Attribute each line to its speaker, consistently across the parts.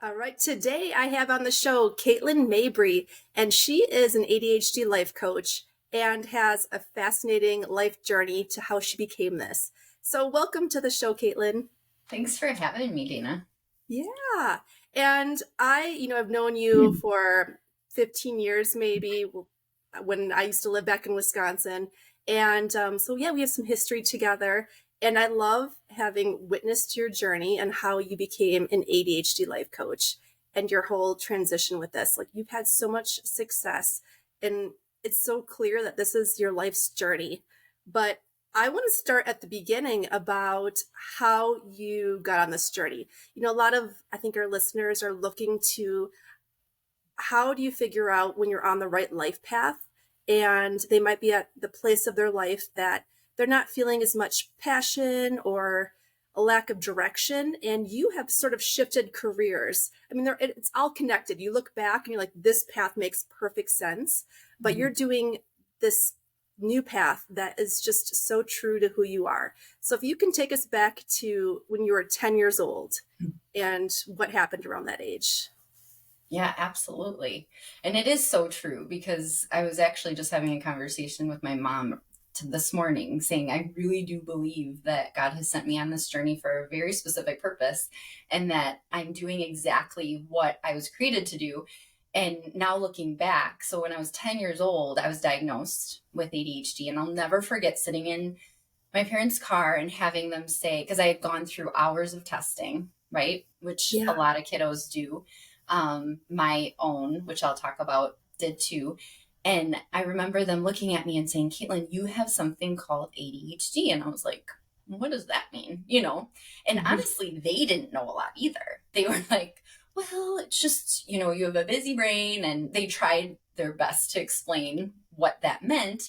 Speaker 1: All right, today I have on the show Katelyn Mabry, and she is an ADHD life coach and has a fascinating life journey to how she became this. So, welcome to the show, Katelyn.
Speaker 2: Thanks for having me, Dana.
Speaker 1: Yeah, and I've known you for 15 years, maybe, when I used to live back in Wisconsin. And so, yeah, we have some history together. And I love having witnessed your journey and how you became an ADHD life coach and your whole transition with this. Like, you've had so much success, and it's so clear that this is your life's journey. But I want to start at the beginning about how you got on this journey. A lot of, I think, our listeners are looking to how do you figure out when you're on the right life path, and they might be at the place of their life that they're not feeling as much passion or a lack of direction, and you have sort of shifted careers. I mean, it's all connected. You look back and you're like, this path makes perfect sense, but you're doing this new path that is just so true to who you are. So if you can take us back to when you were 10 years old and what happened around that age.
Speaker 2: Yeah, absolutely. And it is so true because I was actually just having a conversation with my mom this morning saying, I really do believe that God has sent me on this journey for a very specific purpose and that I'm doing exactly what I was created to do. And now looking back, so when I was 10 years old, I was diagnosed with ADHD, and I'll never forget sitting in my parents' car and having them say, because I had gone through hours of testing, right? Which a
Speaker 1: Yeah.
Speaker 2: lot of kiddos do. My own, which I'll talk about, did too. And I remember them looking at me and saying, Katelyn, you have something called ADHD. And I was like, what does that mean? And honestly, they didn't know a lot either. They were like, well, it's just, you have a busy brain. And they tried their best to explain what that meant.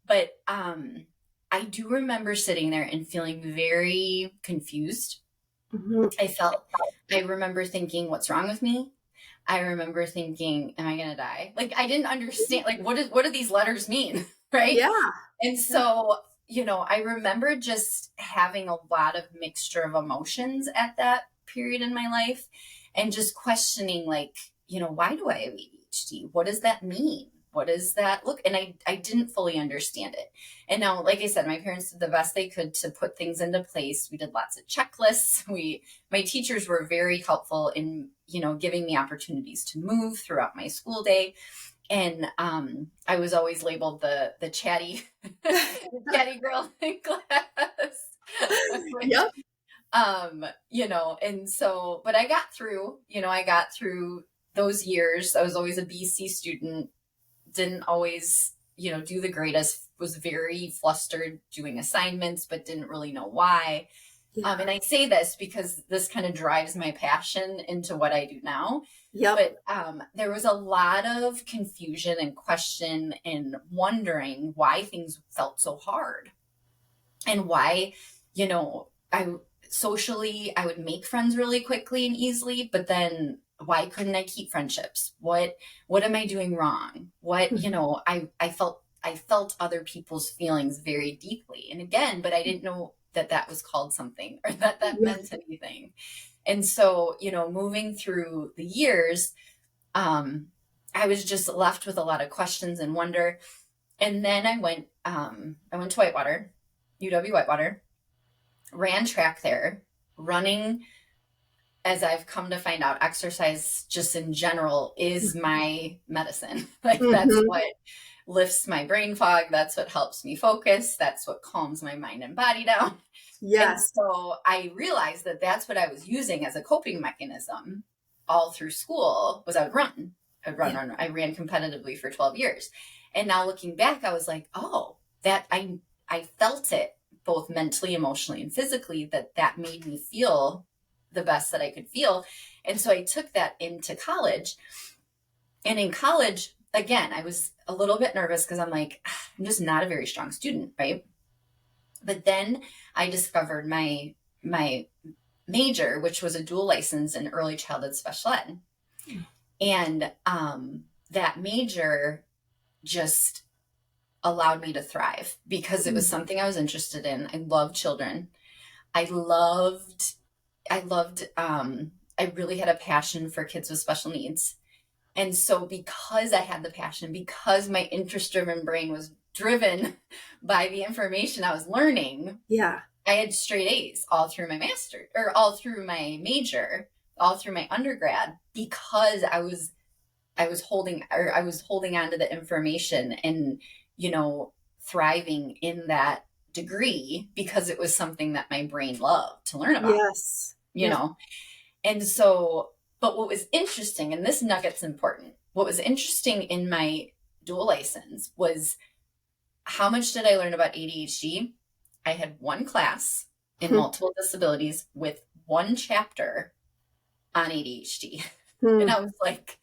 Speaker 2: But I do remember sitting there and feeling very confused.
Speaker 1: Mhm.
Speaker 2: I remember thinking, what's wrong with me? I remember thinking, am I going to die? Like, I didn't understand, like, what do these letters mean? Right.
Speaker 1: Yeah.
Speaker 2: And so, I remember just having a lot of mixture of emotions at that period in my life and just questioning, like, why do I have ADHD? What does that mean? What does that look? And I didn't fully understand it. And now, like I said, my parents did the best they could to put things into place. We did lots of checklists. My teachers were very helpful in, giving me opportunities to move throughout my school day. And I was always labeled the chatty, the chatty girl in class. Which,
Speaker 1: Yep.
Speaker 2: and so, but I got through those years. I was always a BC student, didn't always, do the greatest, was very flustered doing assignments, but didn't really know why.
Speaker 1: Yeah.
Speaker 2: And I say this because this kind of drives my passion into what I do now.
Speaker 1: Yep.
Speaker 2: But there was a lot of confusion and question and wondering why things felt so hard and why, I socially, I would make friends really quickly and easily, but then why couldn't I keep friendships? What am I doing wrong? I felt other people's feelings very deeply. And again, but I didn't know that was called something or that
Speaker 1: Yeah.
Speaker 2: meant anything. And so, moving through the years, I was just left with a lot of questions and wonder. And then I went to Whitewater, UW Whitewater, ran track there, running, as I've come to find out, exercise just in general is my medicine. Like that's
Speaker 1: Mhm.
Speaker 2: what lifts my brain fog. That's what helps me focus. That's what calms my mind and body down. And
Speaker 1: Yes.
Speaker 2: so I realized that that's what I was using as a coping mechanism all through school was I would run.
Speaker 1: Yeah.
Speaker 2: I ran competitively for 12 years. And now looking back, I was like, oh, that I felt it both mentally, emotionally, and physically, that made me feel the best that I could feel. And so I took that into college. And in college, again, I was a little bit nervous because I'm like, I'm just not a very strong student, right? But then I discovered my major, which was a dual license in early childhood special ed. And that major just allowed me to thrive because it was something I was interested in. I loved children. I loved I really had a passion for kids with special needs. And so because I had the passion, because my interest-driven brain was driven by the information I was learning,
Speaker 1: Yeah.
Speaker 2: I had straight A's all through my master, or all through my major, all through my undergrad, because I was holding on to the information and, thriving in that degree because it was something that my brain loved to learn about,
Speaker 1: Yes.
Speaker 2: you
Speaker 1: Yes.
Speaker 2: know? And so, but what was interesting, and this nugget's important, what was interesting in my dual license was, how much did I learn about ADHD? I had one class in
Speaker 1: Hmm.
Speaker 2: multiple disabilities with one chapter on ADHD. And
Speaker 1: Hmm.
Speaker 2: I was like,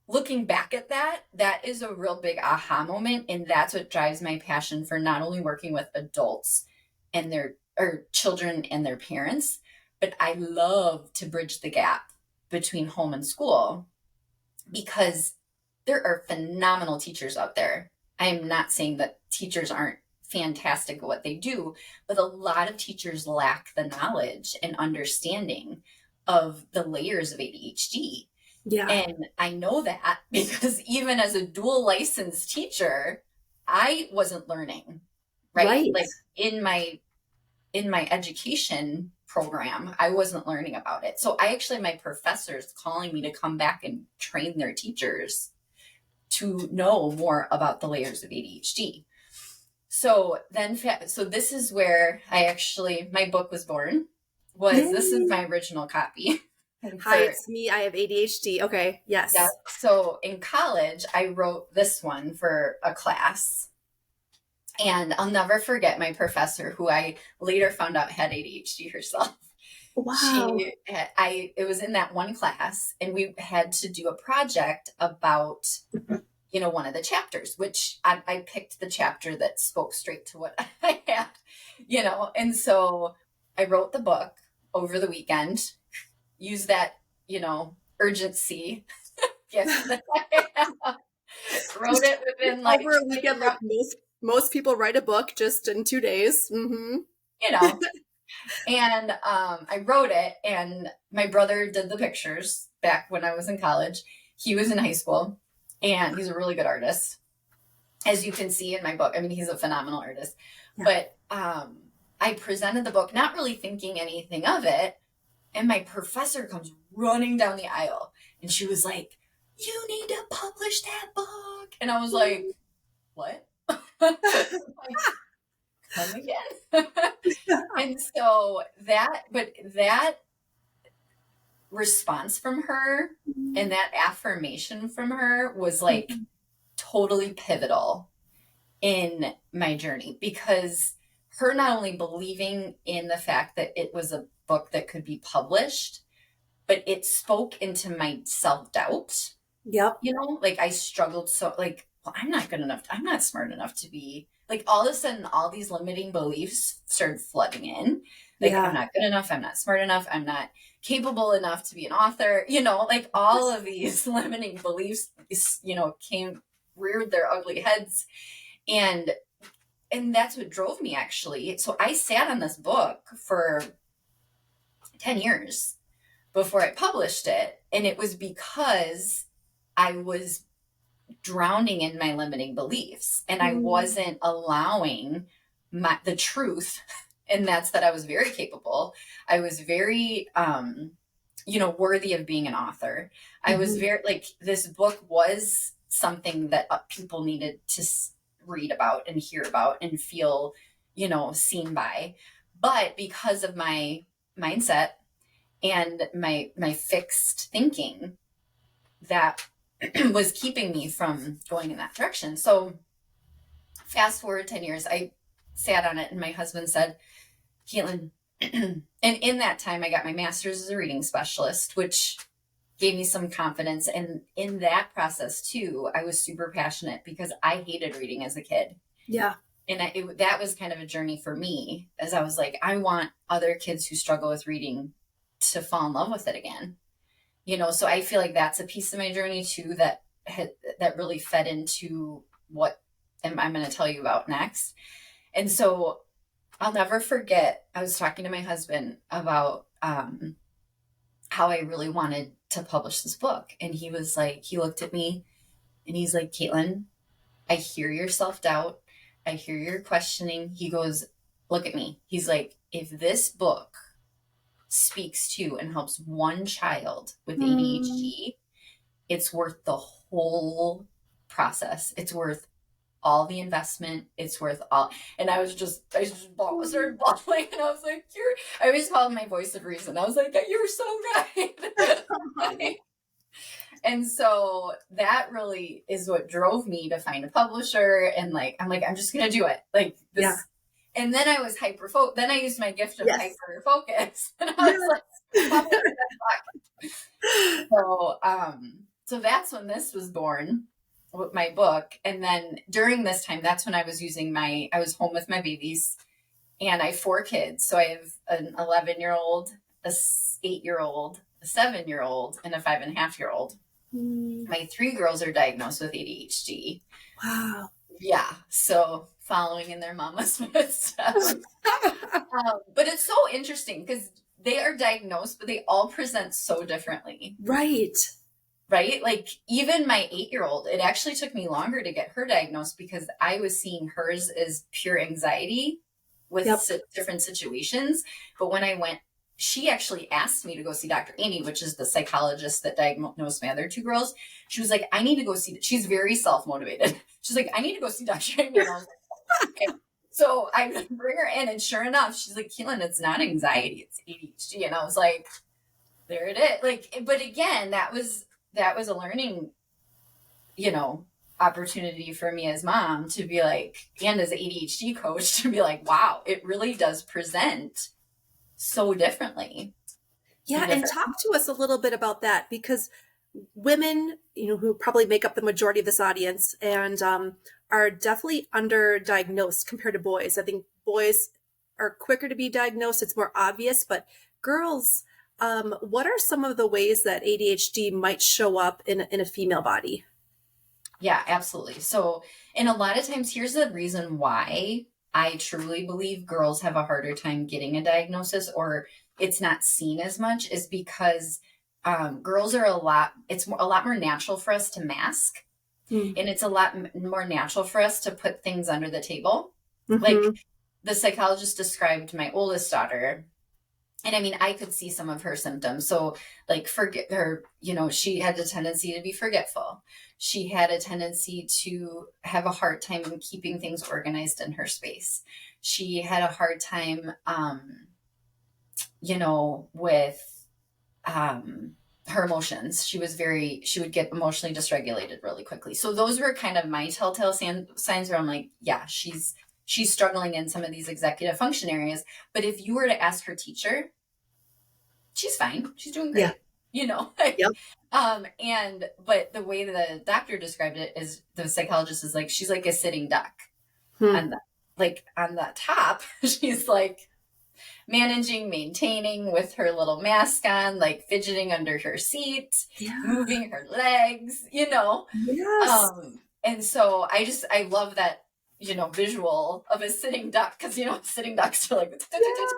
Speaker 2: looking back at that, that is a real big aha moment. And that's what drives my passion for not only working with adults and their or children and their parents, but I love to bridge the gap between home and school, because there are phenomenal teachers out there. I am not saying that teachers aren't fantastic at what they do, but a lot of teachers lack the knowledge and understanding of the layers of ADHD.
Speaker 1: Yeah.
Speaker 2: And I know that because even as a dual licensed teacher, I wasn't learning, right?
Speaker 1: Right.
Speaker 2: Like in my education program, I wasn't learning about it. So I actually had my professors calling me to come back and train their teachers to know more about the layers of ADHD. So this is where my book was born. This is
Speaker 1: Yay.
Speaker 2: my original copy. And
Speaker 1: Hi, it's me. I have ADHD. Okay.
Speaker 2: yeah,
Speaker 1: Yes.
Speaker 2: so in college, I wrote this one for a class. And I'll never forget my professor, who I later found out had ADHD herself.
Speaker 1: Wow.
Speaker 2: It was in that one class, and we had to do a project about, one of the chapters, which I picked the chapter that spoke straight to what I had, and so I wrote the book over the weekend, used that, urgency gift that I have, wrote
Speaker 1: Just
Speaker 2: it within like
Speaker 1: over a weekend,
Speaker 2: 24
Speaker 1: like most people write a book just in 2 days. Mm-hmm.
Speaker 2: you know, And I wrote it, and my brother did the pictures back when I was in college. He was in high school, and he's a really good artist, as you can see in my book. I mean, he's a phenomenal artist.
Speaker 1: Yeah.
Speaker 2: But I presented the book, not really thinking anything of it, and my professor comes running down the aisle, and she was like, "You need to publish that book." And I was like, "What?" Like, come again. And so that response from her and that affirmation from her was like totally pivotal in my journey, because her not only believing in the fact that it was a book that could be published, but it spoke into my self-doubt.
Speaker 1: Yep.
Speaker 2: Like I struggled so, like, well, I'm not good enough. I'm not smart enough to be, like, all of a sudden, all these limiting beliefs started flooding in. Like, I'm
Speaker 1: Yeah.
Speaker 2: not good enough. I'm not smart enough. I'm not capable enough to be an author. Like all of these limiting beliefs, reared their ugly heads. And that's what drove me, actually. So I sat on this book for 10 years before I published it. And it was because I was drowning in my limiting beliefs, and I wasn't allowing the truth. And that's that I was very capable. I was very, worthy of being an author. I was very, like, this book was something that people needed to read about and hear about and feel, seen by. But because of my mindset and my fixed thinking, that was keeping me from going in that direction. So fast forward 10 years, I sat on it, and my husband said, "Katelyn," and in that time, I got my master's as a reading specialist, which gave me some confidence. And in that process too, I was super passionate because I hated reading as a kid.
Speaker 1: Yeah.
Speaker 2: And that was kind of a journey for me, as I was like, I want other kids who struggle with reading to fall in love with it again. So I feel like that's a piece of my journey too, that really fed into what I'm going to tell you about next. And so I'll never forget, I was talking to my husband about how how I really wanted to publish this book. And he was like, he looked at me and he's like, Katelyn, I hear your self-doubt. I hear your questioning. He goes, look at me. He's like, if this book speaks to and helps one child with
Speaker 1: Mm.
Speaker 2: ADHD, it's worth the whole process. It's worth all the investment. It's worth all. And I just started bawling, and I was like, I always call him my voice of reason. I was like, you're so right. And so that really is what drove me to find a publisher. And like, I'm just going to do it like this.
Speaker 1: Yeah.
Speaker 2: And then I was then I used my gift of
Speaker 1: Yes.
Speaker 2: hyper focus. And I was
Speaker 1: Yes.
Speaker 2: like, so that's when this was born with my book. And then during this time, that's when I was I was home with my babies, and I have 4 kids. So I have an 11-year-old, a 8-year-old, a 7-year-old, and a 5.5-year-old. My 3 girls are diagnosed with ADHD.
Speaker 1: Wow.
Speaker 2: Yeah. So following in their mama's footsteps. But it's so interesting because they are diagnosed, but they all present so differently.
Speaker 1: Right.
Speaker 2: Right? Like even my 8-year-old, it actually took me longer to get her diagnosed because I was seeing hers as pure anxiety with different situations. But when I went, she actually asked me to go see Dr. Amy, which is the psychologist that diagnosed my other 2 girls. She was like, I need to go see, she's very self-motivated. She's like, I need to go see Dr. Amy. And I was like, okay. So I bring her in, and sure enough, she's like, Katelyn, it's not anxiety, it's ADHD. And I was like, there it is. Like, but again, that was a learning, opportunity for me as mom to be like, and as an ADHD coach to be like, wow, it really does present so differently.
Speaker 1: Yeah. And talk to us a little bit about that, because women, who probably make up the majority of this audience and are definitely underdiagnosed compared to boys. I think boys are quicker to be diagnosed. It's more obvious, but girls, what are some of the ways that ADHD might show up in a female body?
Speaker 2: Yeah, absolutely. So, and a lot of times, here's the reason why I truly believe girls have a harder time getting a diagnosis, or it's not seen as much, is because girls are it's a lot more natural for us to mask. And it's a lot more natural for us to put things under the table. Like the psychologist described my oldest daughter, and I mean, I could see some of her symptoms. So like forget her, she had a tendency to be forgetful. She had a tendency to have a hard time in keeping things organized in her space. She had a hard time, with her emotions. She would get emotionally dysregulated really quickly. So those were kind of my telltale signs where I'm like, yeah, she's struggling in some of these executive function areas. But if you were to ask her teacher, she's fine. She's doing great.
Speaker 1: Yep.
Speaker 2: But the way the doctor described it is the psychologist is like, she's like a sitting duck. And on the top, she's like maintaining with her little mask on, like fidgeting under her seat, moving her legs,
Speaker 1: Yes.
Speaker 2: And so I love that, visual of a sitting duck, because, sitting ducks are like,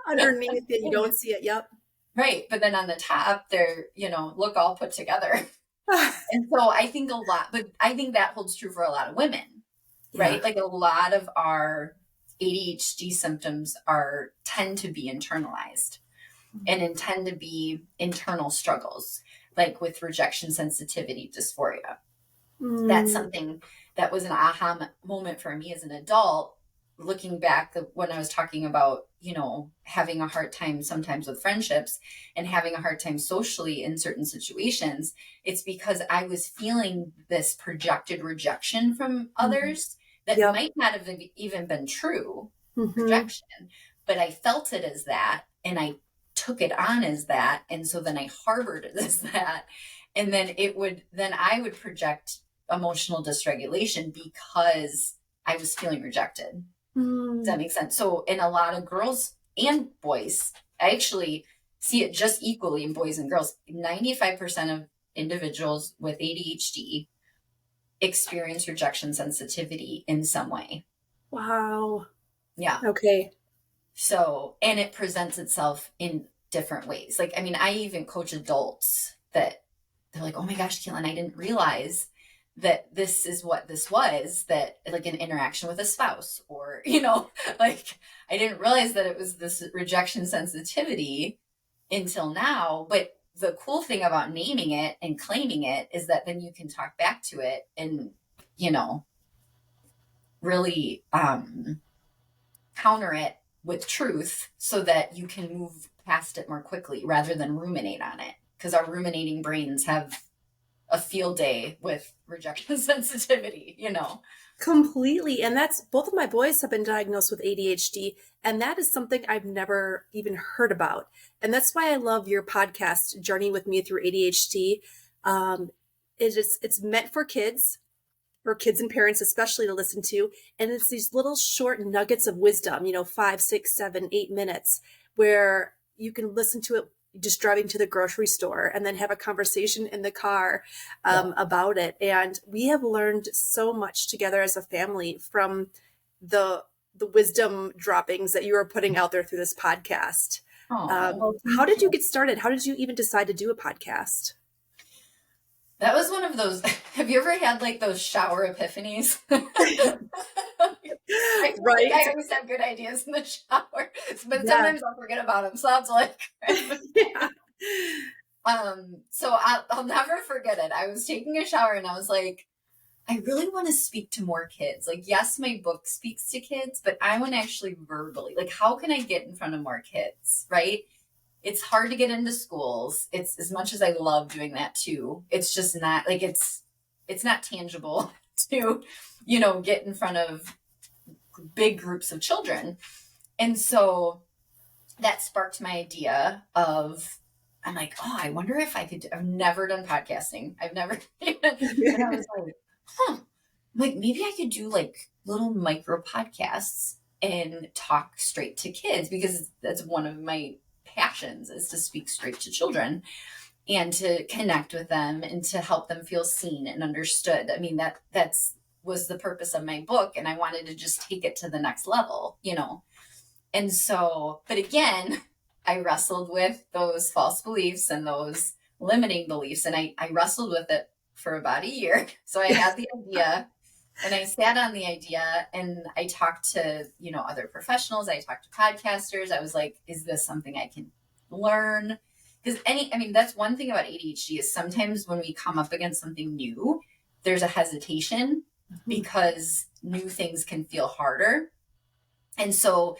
Speaker 1: underneath it, you don't see it. Yep.
Speaker 2: Right. But then on the top, they're, look all put together. And so I think that holds true for a lot of women, right? Like a lot of our ADHD symptoms tend to be internalized and tend to be internal struggles, like with rejection sensitivity dysphoria. That's something that was an aha moment for me as an adult, looking back when I was talking about, having a hard time sometimes with friendships and having a hard time socially in certain situations. It's because I was feeling this projected rejection from others that might not have even been true projection, but I felt it as that, and I took it on as that. And so then I harbored it as that. And then I would project emotional dysregulation because I was feeling rejected. Does that make sense? So in a lot of girls and boys, I actually see it just equally in boys and girls. 95% of individuals with ADHD experience rejection sensitivity in some way.
Speaker 1: Wow.
Speaker 2: Yeah.
Speaker 1: Okay.
Speaker 2: So, and it presents itself in different ways. Like, I mean, I even coach adults that they're like, oh my gosh, Katelyn, I didn't realize that this is what this was, that like an interaction with a spouse, or, like I didn't realize that it was this rejection sensitivity until now. But the cool thing about naming it and claiming it is that then you can talk back to it and, really counter it with truth so that you can move past it more quickly rather than ruminate on it. Because our ruminating brains have a field day with rejection sensitivity,
Speaker 1: Completely. And that's, both of my boys have been diagnosed with ADHD, and that is something I've never even heard about. And that's why I love your podcast, Journey with Me Through ADHD. It's meant for kids and parents especially to listen to. And it's these little short nuggets of wisdom, 5, 6, 7, 8 minutes, where you can listen to it just driving to the grocery store and then have a conversation in the car about it. And we have learned so much together as a family from the wisdom droppings that you are putting out there through this podcast. How did you get started? How did you even decide to do a podcast?
Speaker 2: That was one of those. Have you ever had like those shower epiphanies?
Speaker 1: Right.
Speaker 2: I always have good ideas in the shower, but sometimes I'll forget about them. So that's like, so I'll never forget it. I was taking a shower and I was like, I really want to speak to more kids. Like, yes, my book speaks to kids, but I want to actually verbally, like, how can I get in front of more kids? Right. It's hard to get into schools. It's, as much as I love doing that too, it's just not like, it's not tangible to, get in front of big groups of children. And so that sparked my idea of, I'm like, oh, I wonder if I could, I've never done podcasting. I've never, and I was like, maybe I could do like little micro podcasts and talk straight to kids, because that's one of my passions, is to speak straight to children and to connect with them and to help them feel seen and understood. I mean, that's was the purpose of my book. And I wanted to just take it to the next level, And so, but again, I wrestled with those false beliefs and those limiting beliefs. And I wrestled with it for about a year. So I had the idea and I sat on the idea and I talked to, other professionals. I talked to podcasters. I was like, is this something I can learn? Because that's one thing about ADHD is sometimes when we come up against something new, there's a hesitation because new things can feel harder. And so,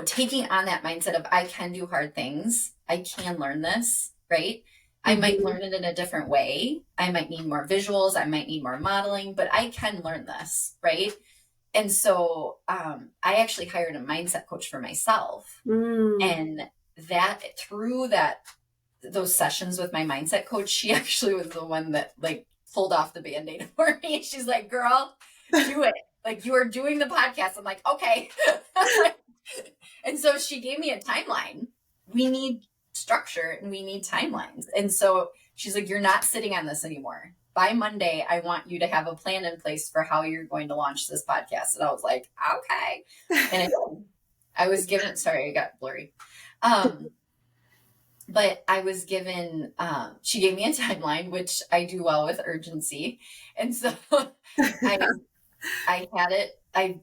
Speaker 2: taking on that mindset of I can do hard things, I can learn this, right? I might learn it in a different way. I might need more visuals. I might need more modeling, but I can learn this, right? And so I actually hired a mindset coach for myself. And that through those sessions with my mindset coach, she actually was the one that like pulled off the Band-Aid for me. She's like, girl, do it. Like, you are doing the podcast. I'm like, okay. And so she gave me a timeline. We need structure and we need timelines. And so she's like, you're not sitting on this anymore. By Monday, I want you to have a plan in place for how you're going to launch this podcast. And I was like, okay. And I was given, sorry, I got blurry. But I was given, she gave me a timeline, which I do well with urgency. And so I had it.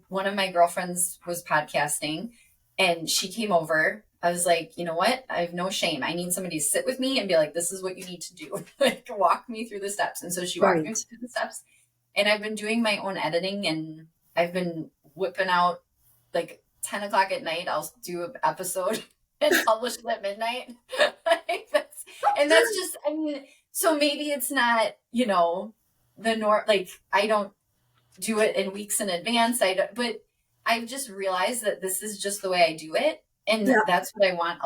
Speaker 2: One of my girlfriends was podcasting and she came over. I was like, you know what? I have no shame. I need somebody to sit with me and be like, this is what you need to do. Like, walk me through the steps. And so she walked me through the steps. And I've been doing my own editing and I've been whipping out like 10 o'clock at night. I'll do an episode and publish it at midnight. That's just, so maybe it's not, the norm. Like, I don't do it in weeks in advance. But I've just realized that this is just the way I do it. And that's what I want.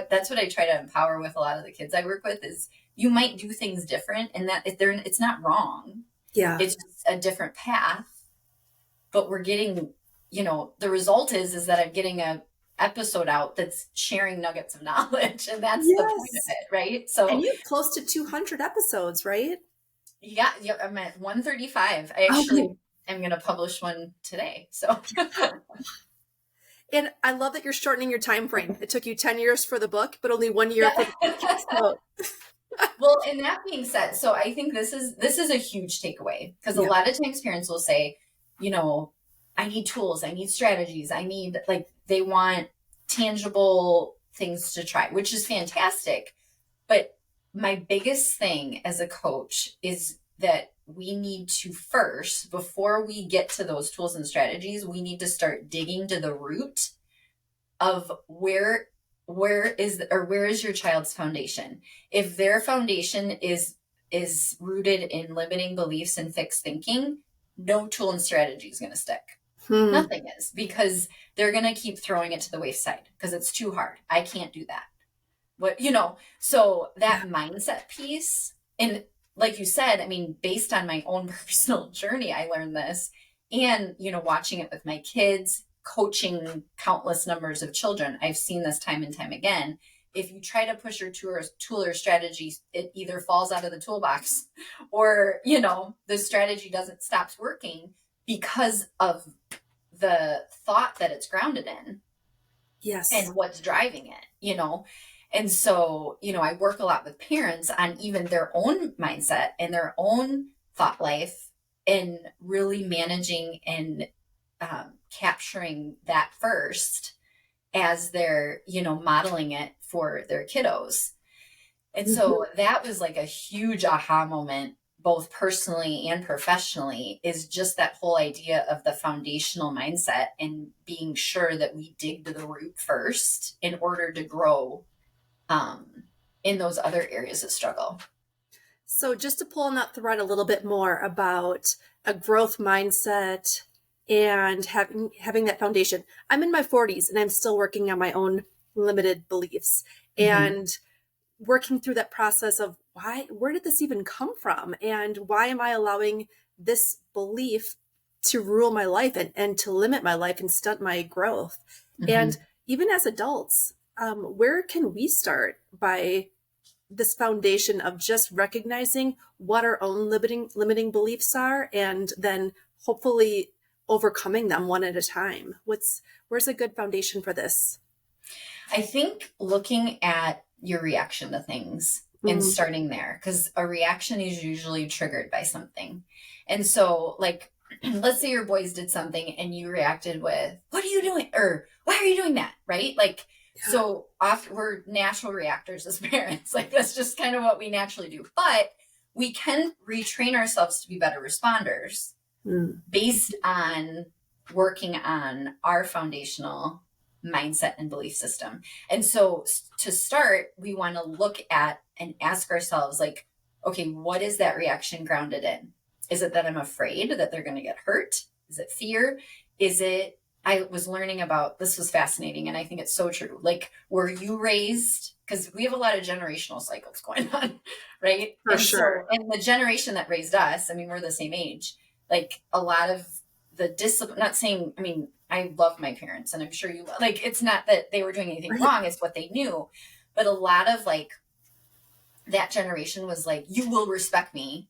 Speaker 2: That's what I try to empower with a lot of the kids I work with is you might do things different and that it's not wrong.
Speaker 1: Yeah.
Speaker 2: It's just a different path, but we're getting, the result is that I'm getting a episode out that's sharing nuggets of knowledge. And that's the point of it. Right. So,
Speaker 1: and you've close to 200 episodes, right?
Speaker 2: Yeah. I'm at 135. I actually am going to publish one today. So
Speaker 1: And I love that you're shortening your time frame. It took you 10 years for the book, but only 1 year for the
Speaker 2: Yeah.
Speaker 1: podcast. So,
Speaker 2: Well, and that being said, so I think this is a huge takeaway, because a
Speaker 1: yeah.
Speaker 2: lot of times parents will say, you know, I need tools, I need strategies, I need, like, they want tangible things to try, which is fantastic. But my biggest thing as a coach is that we need to first, before we get to those tools and strategies, we need to start digging to the root of where is your child's foundation. If their foundation is rooted in limiting beliefs and fixed thinking, no tool and strategy is going to stick.
Speaker 1: Hmm.
Speaker 2: Nothing is, because they're going to keep throwing it to the wayside because it's too hard. I can't do that. So that mindset piece, and like you said, I mean, based on my own personal journey, I learned this, and, watching it with my kids, coaching countless numbers of children, I've seen this time and time again. If you try to push your tool or strategy, it either falls out of the toolbox, or, the strategy stops working because of the thought that it's grounded in
Speaker 1: Yes.
Speaker 2: and what's driving it. And so, I work a lot with parents on even their own mindset and their own thought life, and really managing and capturing that first as they're, modeling it for their kiddos. And
Speaker 1: Mhm.
Speaker 2: so that was like a huge aha moment, both personally and professionally, is just that whole idea of the foundational mindset and being sure that we dig to the root first in order to grow um, in those other areas of struggle.
Speaker 1: So just to pull on that thread a little bit more about a growth mindset and having that foundation. I'm in my 40s and I'm still working on my own limited beliefs
Speaker 2: Mm-hmm.
Speaker 1: and working through that process of where did this even come from? And why am I allowing this belief to rule my life and to limit my life and stunt my growth?
Speaker 2: Mm-hmm.
Speaker 1: And even as adults, where can we start by this foundation of just recognizing what our own limiting beliefs are, and then hopefully overcoming them one at a time? Where's a good foundation for this?
Speaker 2: I think looking at your reaction to things and
Speaker 1: Mm.
Speaker 2: starting there, because a reaction is usually triggered by something. And so, like, let's say your boys did something and you reacted with, "What are you doing?" Or, "Why are you doing that?" Right? Like,
Speaker 1: Yeah.
Speaker 2: so often we're natural reactors as parents. Like, that's just kind of what we naturally do. But we can retrain ourselves to be better responders
Speaker 1: Mm.
Speaker 2: based on working on our foundational mindset and belief system. And so to start, we want to look at and ask ourselves, like, okay, what is that reaction grounded in? Is it that I'm afraid that they're going to get hurt? Is it fear? Is it, I was learning about, this was fascinating, and I think it's so true. Like, were you raised, because we have a lot of generational cycles going on, right?
Speaker 1: For
Speaker 2: And so,
Speaker 1: sure.
Speaker 2: and the generation that raised us, I mean, we're the same age, like, a lot of the discipline, not saying, I mean, I love my parents and I'm sure you, like, it's not that they were doing anything
Speaker 1: Right.
Speaker 2: wrong, it's what they knew. But a lot of, like, that generation was like, you will respect me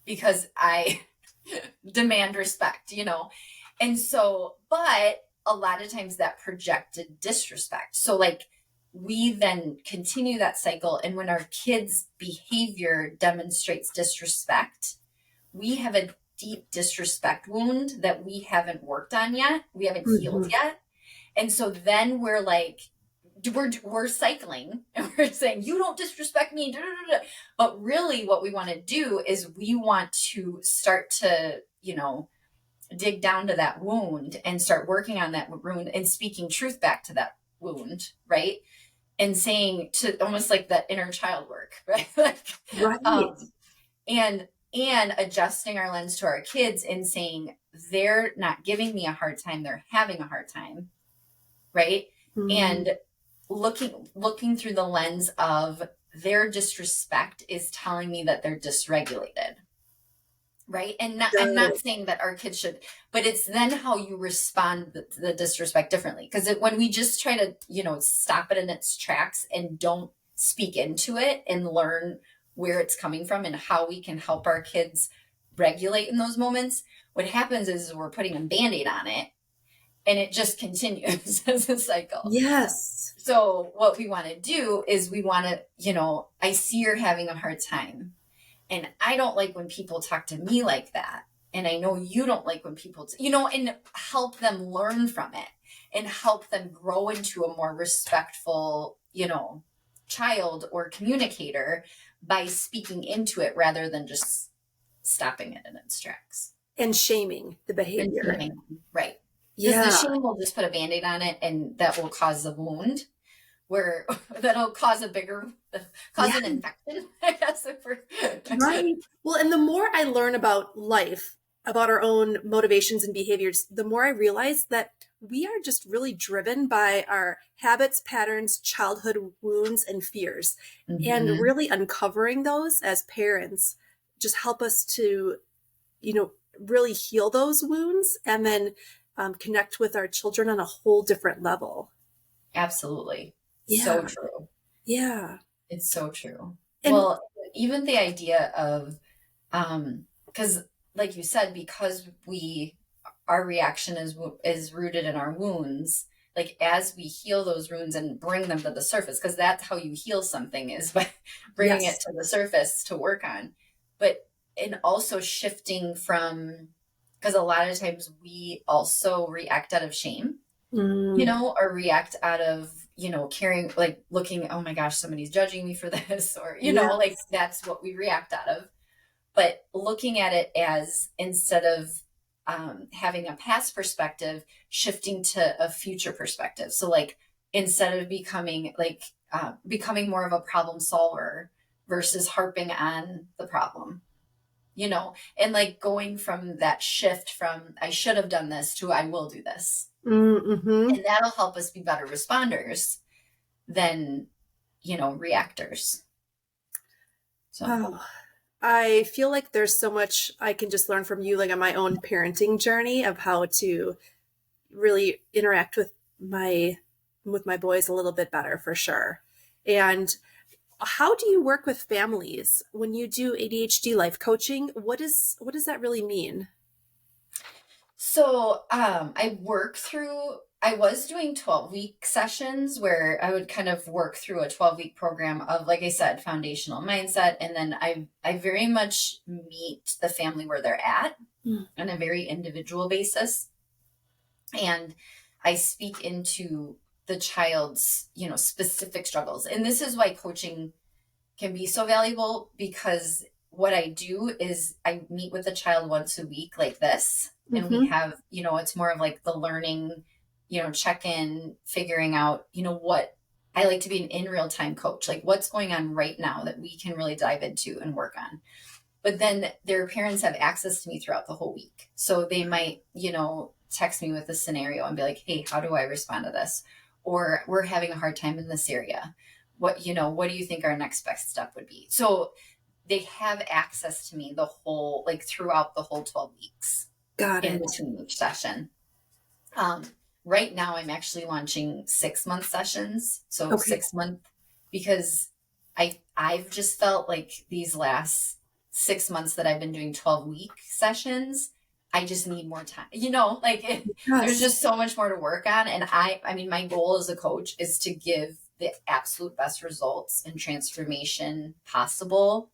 Speaker 2: because I demand respect. And so, but a lot of times that projected disrespect. So, like, we then continue that cycle. And when our kids' behavior demonstrates disrespect, we have a deep disrespect wound that we haven't worked on yet. We haven't healed
Speaker 1: Mhm.
Speaker 2: yet. And so then we're like, we're cycling and we're saying, you don't disrespect me. Da, da, da, da. But really what we want to do is we want to start to, dig down to that wound and start working on that wound and speaking truth back to that wound. Right. And saying, to almost like that inner child work, right? Like,
Speaker 1: Right.
Speaker 2: um, and adjusting our lens to our kids and saying, they're not giving me a hard time, they're having a hard time, right?
Speaker 1: Mm.
Speaker 2: And looking through the lens of their disrespect is telling me that they're dysregulated, right? And I'm not
Speaker 1: Good.
Speaker 2: saying that our kids should, but it's then how you respond to the disrespect differently. Because when we just try to, stop it in its tracks and don't speak into it and learn where it's coming from and how we can help our kids regulate in those moments, what happens is we're putting a Band-Aid on it, and it just continues as a cycle.
Speaker 1: Yes.
Speaker 2: So what we want to do is we want to, I see you're having a hard time, and I don't like when people talk to me like that. And I know you don't like when people, and help them learn from it and help them grow into a more respectful, child or communicator by speaking into it rather than just stopping it in its tracks.
Speaker 1: And shaming the
Speaker 2: And
Speaker 1: behavior.
Speaker 2: shaming, right. Because the
Speaker 1: Yeah.
Speaker 2: shame will just put a Band-Aid on it, and that will cause a wound where that'll cause an
Speaker 1: Yeah.
Speaker 2: infection, I guess.
Speaker 1: Right. Well, and the more I learn about life, about our own motivations and behaviors, the more I realize that we are just really driven by our habits, patterns, childhood wounds, and fears. And
Speaker 2: Mm-hmm.
Speaker 1: really uncovering those as parents just help us to, really heal those wounds and then connect with our children on a whole different level.
Speaker 2: Absolutely.
Speaker 1: Yeah.
Speaker 2: So true.
Speaker 1: Yeah.
Speaker 2: It's so true.
Speaker 1: And
Speaker 2: Well, even the idea of, because like you said, because our reaction is rooted in our wounds, like as we heal those wounds and bring them to the surface, because that's how you heal something, is by bringing
Speaker 1: yes.
Speaker 2: it to the surface to work on. But, and also shifting from, because a lot of times we also react out of shame, or react out of, caring, like looking, oh my gosh, somebody's judging me for this, or,
Speaker 1: Yes.
Speaker 2: like that's what we react out of. But looking at it as, instead of having a past perspective, shifting to a future perspective. So like, instead of becoming more of a problem solver versus harping on the problem, and like going from that shift from I should have done this to I will do this.
Speaker 1: Mm-hmm.
Speaker 2: And that'll help us be better responders than, reactors. So,
Speaker 1: Oh, I feel like there's so much I can just learn from you, like on my own parenting journey of how to really interact with my boys a little bit better for sure. And how do you work with families when you do ADHD life coaching? What does that really mean?
Speaker 2: I was doing 12-week sessions where I would kind of work through a 12-week program of, like I said, foundational mindset. And then I very much meet the family where they're at on a very individual basis. And I speak into the child's, specific struggles. And this is why coaching can be so valuable, because what I do is I meet with the child once a week like this. And we have, it's more of like the learning, check in, figuring out, what I like to be an in real time coach, like what's going on right now that we can really dive into and work on. But then their parents have access to me throughout the whole week. So they might, text me with a scenario and be like, hey, how do I respond to this? Or we're having a hard time in this area. What do you think our next best step would be? So they have access to me throughout the whole 12 weeks.
Speaker 1: Got
Speaker 2: in
Speaker 1: it.
Speaker 2: between each session. Right now I'm actually launching 6-month sessions. So
Speaker 1: Okay.
Speaker 2: 6-month, because I've just felt like these last 6 months that I've been doing 12-week sessions, I just need more time, there's
Speaker 1: Yes.
Speaker 2: just so much more to work on. And I mean, my goal as a coach is to give the absolute best results and transformation possible,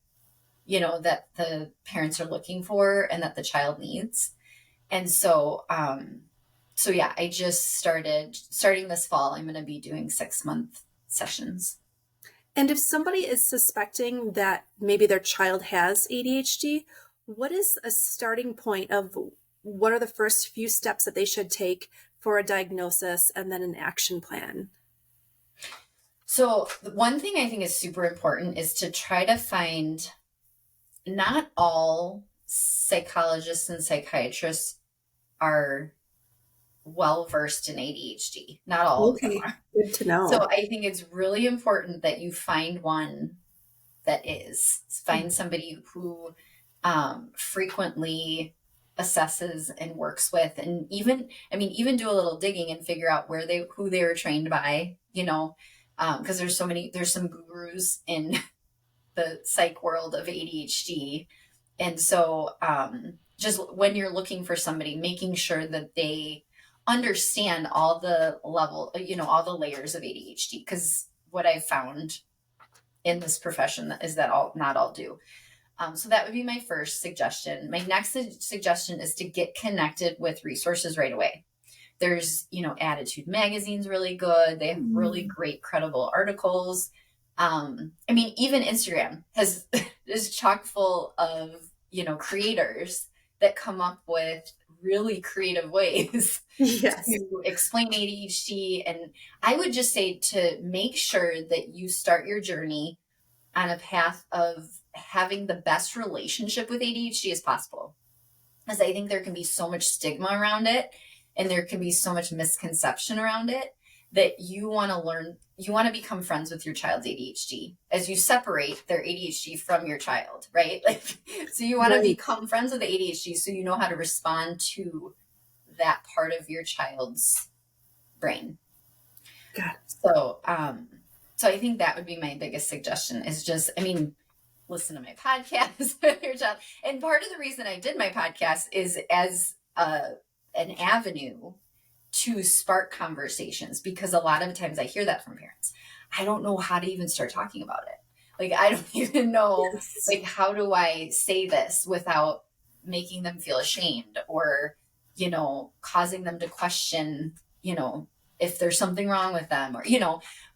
Speaker 2: that the parents are looking for and that the child needs. And so yeah, I just starting this fall, I'm going to be doing 6-month sessions.
Speaker 1: And if somebody is suspecting that maybe their child has ADHD, what is a starting point of what are the first few steps that they should take for a diagnosis and then an action plan?
Speaker 2: So the one thing I think is super important is to try to find, not all psychologists and psychiatrists are well versed in ADHD. Not all of them
Speaker 1: Okay,
Speaker 2: are.
Speaker 1: good to know.
Speaker 2: So I think it's really important that you find one that is. Find somebody who frequently assesses and works with, and even do a little digging and figure out who they were trained by, because there's some gurus in the psych world of ADHD. And so just when you're looking for somebody, making sure that they understand all the level, all the layers of ADHD. Because what I've found in this profession is that not all do. So that would be my first suggestion. My next suggestion is to get connected with resources right away. There's, Attitude Magazine's really good. They have really great, credible articles. Even Instagram is chock full of, creators that come up with really creative ways
Speaker 1: Yes.
Speaker 2: to explain ADHD. And I would just say to make sure that you start your journey on a path of having the best relationship with ADHD as possible. Because I think there can be so much stigma around it, and there can be so much misconception around it, that you want to become friends with your child's ADHD as you separate their ADHD from your child, right? So you want to become friends with the ADHD so you know how to respond to that part of your child's brain.
Speaker 1: God.
Speaker 2: So I think that would be my biggest suggestion is just, listen to my podcast with your child. And part of the reason I did my podcast is as an avenue to spark conversations, because a lot of times I hear that from parents. I don't know how to even start talking about it. I don't even know, how do I say this without making them feel ashamed or, causing them to question, if there's something wrong with them or,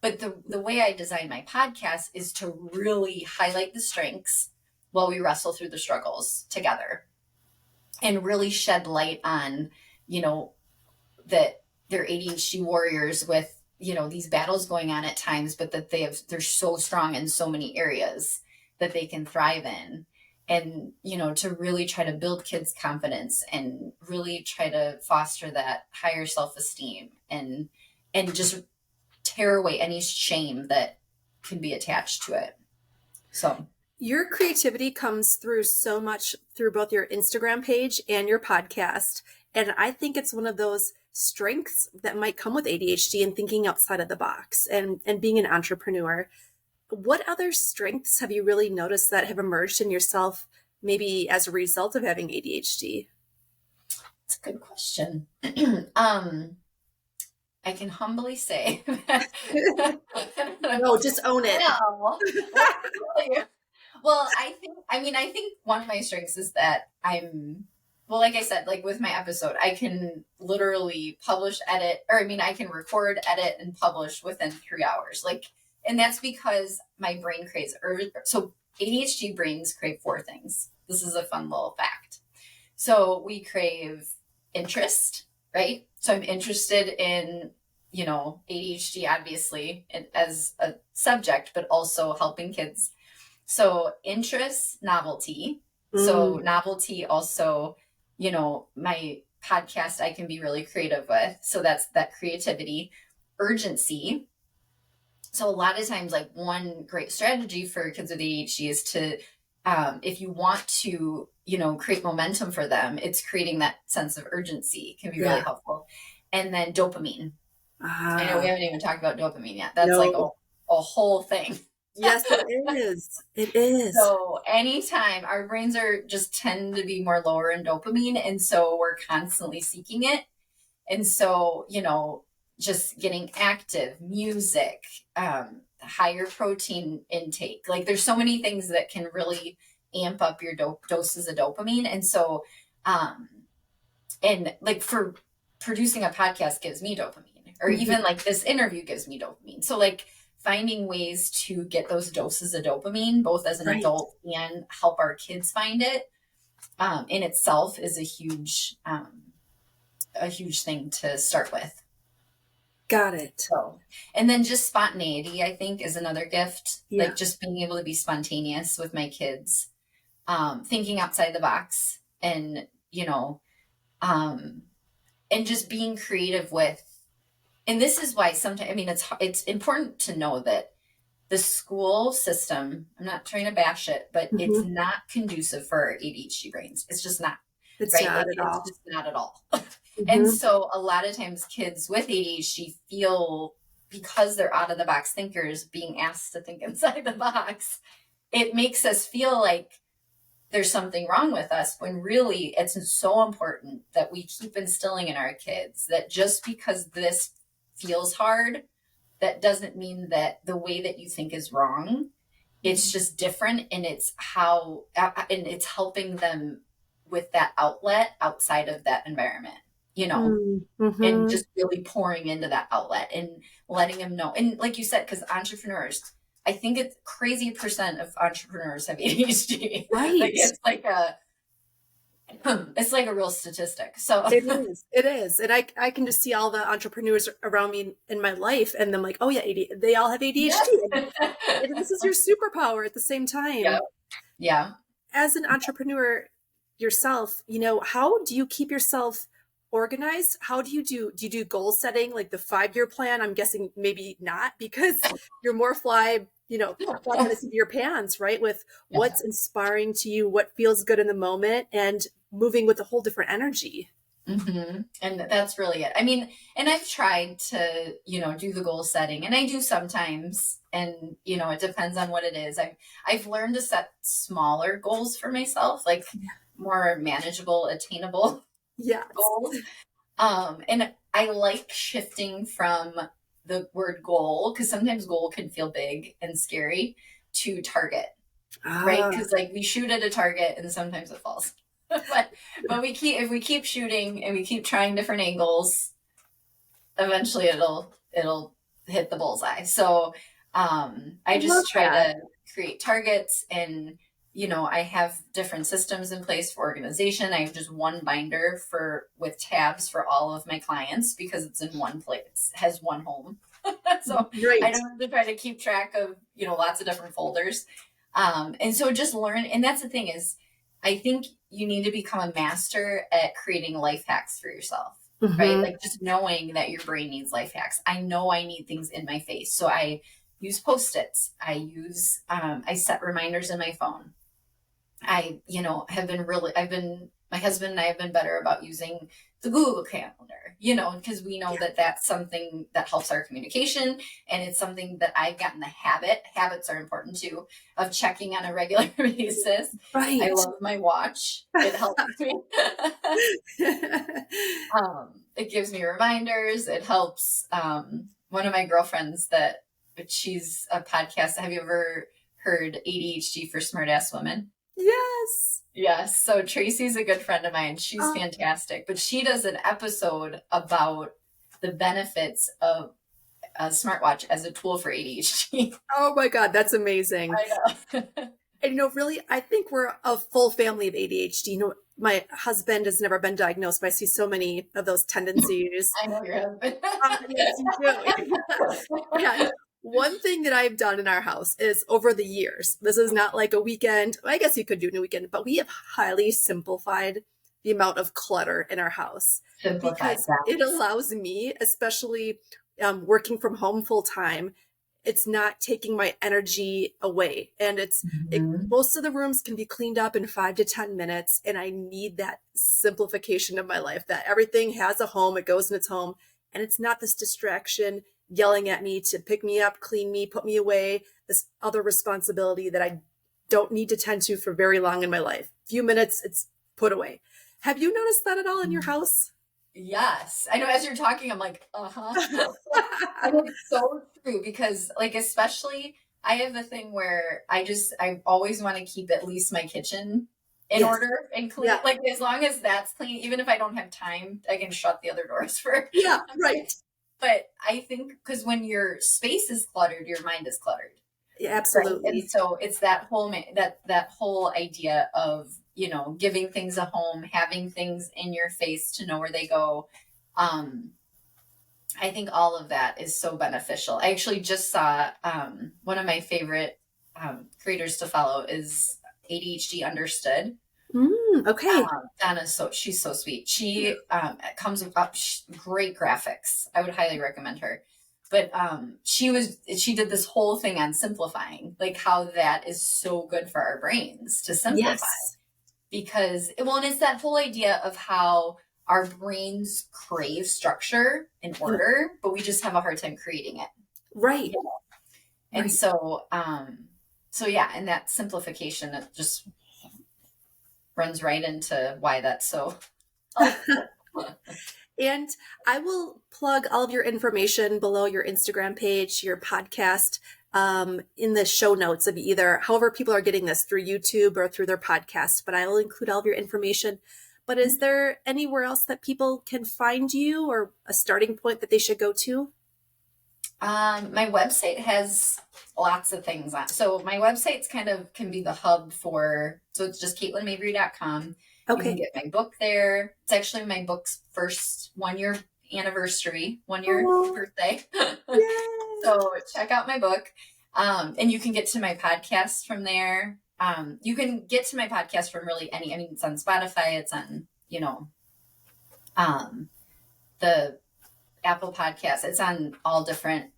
Speaker 2: but the way I design my podcast is to really highlight the strengths while we wrestle through the struggles together and really shed light on, that they're ADHD warriors with, these battles going on at times, but that they're so strong in so many areas that they can thrive in. And, to really try to build kids' confidence and really try to foster that higher self-esteem and just tear away any shame that can be attached to it. So
Speaker 1: your creativity comes through so much through both your Instagram page and your podcast. And I think it's one of those strengths that might come with ADHD and thinking outside of the box and being an entrepreneur. What other strengths have you really noticed that have emerged in yourself, maybe as a result of having ADHD?
Speaker 2: That's a good question. I can humbly say
Speaker 1: No, just own it.
Speaker 2: No. Well, I think one of my strengths is that like I said, with my episode, I can literally publish, edit, or I can record, edit, and publish within 3 hours. And that's because my brain craves, so ADHD brains crave 4 things. This is a fun little fact. So we crave interest, right? So I'm interested in, ADHD, obviously, as a subject, but also helping kids. So interest, novelty. So novelty also, my podcast, I can be really creative with. So that's that creativity. Urgency. So a lot of times, one great strategy for kids with ADHD is to, if you want to, create momentum for them, it's creating that sense of urgency can be really helpful. And then dopamine. I know we haven't even talked about dopamine yet. That's a whole thing.
Speaker 1: Yes, it is. It is.
Speaker 2: So anytime our brains just tend to be more lower in dopamine. And so we're constantly seeking it. And so, just getting active, music, higher protein intake. There's so many things that can really amp up your doses of dopamine. And so, for producing a podcast gives me dopamine, or even this interview gives me dopamine. So finding ways to get those doses of dopamine, both as an adult and help our kids find it, in itself is a huge thing to start with.
Speaker 1: Got it.
Speaker 2: So, and then just spontaneity, I think, is another gift. Just being able to be spontaneous with my kids, thinking outside the box, and and just being creative with. And this is why sometimes, it's important to know that the school system, I'm not trying to bash it, but it's not conducive for our ADHD brains. It's just not.
Speaker 1: It's not at all.
Speaker 2: It's just not at all. And so a lot of times kids with ADHD feel, because they're out of the box thinkers, being asked to think inside the box, it makes us feel like there's something wrong with us, when really it's so important that we keep instilling in our kids that just because this feels hard, that doesn't mean that the way that you think is wrong. It's just different, and it's how, and it's helping them with that outlet outside of that environment, and
Speaker 1: Mm-hmm.
Speaker 2: just really pouring into that outlet and letting them know. And like you said, because entrepreneurs, I think it's crazy percent of entrepreneurs have ADHD. Like
Speaker 1: Right.
Speaker 2: it's like a real statistic. So
Speaker 1: It is. It is. And I can just see all the entrepreneurs around me in my life and I'm like, oh yeah, they all have
Speaker 2: yes.
Speaker 1: ADHD. And this is your superpower at the same
Speaker 2: Yeah.
Speaker 1: time.
Speaker 2: Yeah.
Speaker 1: As an entrepreneur yourself, how do you keep yourself organized? How do you do goal setting, like the 5-year plan? I'm guessing maybe not because you're more fly by the seat of your pants, right? With
Speaker 2: Yeah.
Speaker 1: what's inspiring to you, what feels good in the moment, and moving with a whole different energy.
Speaker 2: And that's really it. I mean, and I've tried to, do the goal setting, and I do sometimes, and it depends on what it is. I've learned to set smaller goals for myself, like more manageable, attainable
Speaker 1: Yes.
Speaker 2: goals. And I like shifting from the word goal, because sometimes goal can feel big and scary, to target, right?
Speaker 1: Ah,
Speaker 2: Because like we shoot at a target and sometimes it falls. but if we keep shooting and we keep trying different angles, eventually it'll hit the bullseye. So
Speaker 1: I
Speaker 2: I
Speaker 1: love
Speaker 2: just try
Speaker 1: that.
Speaker 2: to create targets, and I have different systems in place for organization. I have just one binder with tabs for all of my clients because it's in one place, has one home. So I
Speaker 1: Right.
Speaker 2: don't have to try to keep track of lots of different folders. And so just learn. And that's the thing is, I think you need to become a master at creating life hacks for yourself, right?
Speaker 1: Hmm.
Speaker 2: Like just knowing that your brain needs life hacks. I know I need things in my face. So I use Post-its. I set reminders in my phone. My husband and I have been better about using the Google Calendar, because we know
Speaker 1: Yeah.
Speaker 2: that that's something that helps our communication. And it's something that I've gotten the habits are important too, of checking on a regular basis. I
Speaker 1: Right.
Speaker 2: love my watch. It helps me. It gives me reminders. It helps. One of my girlfriends she's a podcast. Have you ever heard ADHD for Smartass Women?
Speaker 1: Yes.
Speaker 2: Yes. So Tracy's a good friend of mine. She's
Speaker 1: Oh,
Speaker 2: fantastic, but she does an episode about the benefits of a smartwatch as a tool for ADHD.
Speaker 1: oh my God, that's amazing.
Speaker 2: I know.
Speaker 1: And really, I think we're a full family of ADHD. My husband has never been diagnosed, but I see so many of those tendencies.
Speaker 2: I know your husband.
Speaker 1: Yes, you do. And one thing that I've done in our house is over the years, this is not like a weekend, I guess you could do it in a weekend, but we have highly simplified the amount of clutter in our house
Speaker 2: Simplified.
Speaker 1: because it
Speaker 2: Yes.
Speaker 1: allows me, especially working from home full time, it's not taking my energy away. And
Speaker 2: Mhm.
Speaker 1: most of the rooms can be cleaned up in 5 to 10 minutes. And I need that simplification of my life, that everything has a home, it goes in its home, and it's not this distraction yelling at me to pick me up, clean me, put me away, this other responsibility that I don't need to tend to for very long in my life. Few minutes, it's put away. Have you noticed that at all in your house?
Speaker 2: Yes. I know as you're talking, I'm like, uh-huh. And it's so true because, like, especially I have a thing where I always want to keep at least my kitchen in
Speaker 1: Yes.
Speaker 2: order and clean.
Speaker 1: Yeah.
Speaker 2: Like, as long as that's clean, even if I don't have time, I can shut the other doors for a
Speaker 1: Yeah.
Speaker 2: bit.
Speaker 1: Right.
Speaker 2: But I think because when your space is cluttered, your mind is cluttered.
Speaker 1: Yeah,
Speaker 2: Right. And
Speaker 1: absolutely.
Speaker 2: so it's that whole idea of, giving things a home, having things in your face to know where they go. Um, I think all of that is so beneficial. I actually just saw one of my favorite creators to follow is ADHD Understood.
Speaker 1: Okay.
Speaker 2: She's so sweet. She comes with great graphics. I would highly recommend her. But she did this whole thing on simplifying, like how that is so good for our brains to simplify.
Speaker 1: Yes.
Speaker 2: Because and it's that whole idea of how our brains crave structure and order, but we just have a hard time creating it.
Speaker 1: Right.
Speaker 2: You know? And
Speaker 1: Right.
Speaker 2: so yeah, and that simplification, it just runs right into why that's so helpful.
Speaker 1: And I will plug all of your information below your Instagram page, your podcast, in the show notes of either however people are getting this through YouTube or through their podcast. But I will include all of your information. But is there anywhere else that people can find you or a starting point that they should go to?
Speaker 2: My website has lots of things on. So my website's kind of can be the hub for, so it's just KatelynMabry.com. You can
Speaker 1: Okay.
Speaker 2: get my book there. It's actually my book's first 1 year anniversary, 1 year
Speaker 1: Oh,
Speaker 2: birthday.
Speaker 1: yay.
Speaker 2: So check out my book. And you can get to my podcast from there. You can get to my podcast from really any, I mean, it's on Spotify, it's on, the Apple Podcast. It's on all different,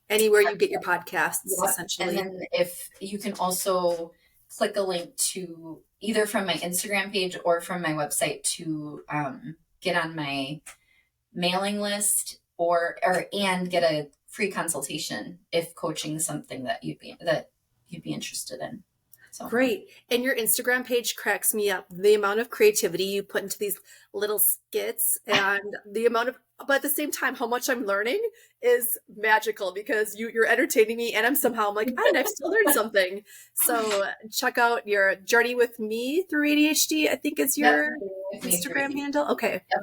Speaker 1: Anywhere you get your podcasts,
Speaker 2: yep.
Speaker 1: essentially.
Speaker 2: And then if you can also click a link to either from my Instagram page or from my website to get on my mailing list and get a free consultation if coaching is something that you'd be interested in. So
Speaker 1: Great. And your Instagram page cracks me up. The amount of creativity you put into these little skits and the amount of, but at the same time, how much I'm learning is magical because you're entertaining me and I'm like, and I've still learned something. So check out your journey with me through ADHD, I think is your Instagram handle. Okay.
Speaker 2: Yep.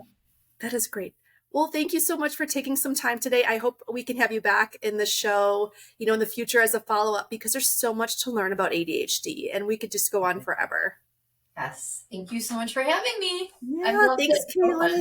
Speaker 1: That is great. Well, thank you so much for taking some time today. I hope we can have you back in the show, in the future as a follow-up because there's so much to learn about ADHD and we could just go on forever.
Speaker 2: Yes. Thank you so much for having me.
Speaker 1: Yeah, thanks, Katelyn.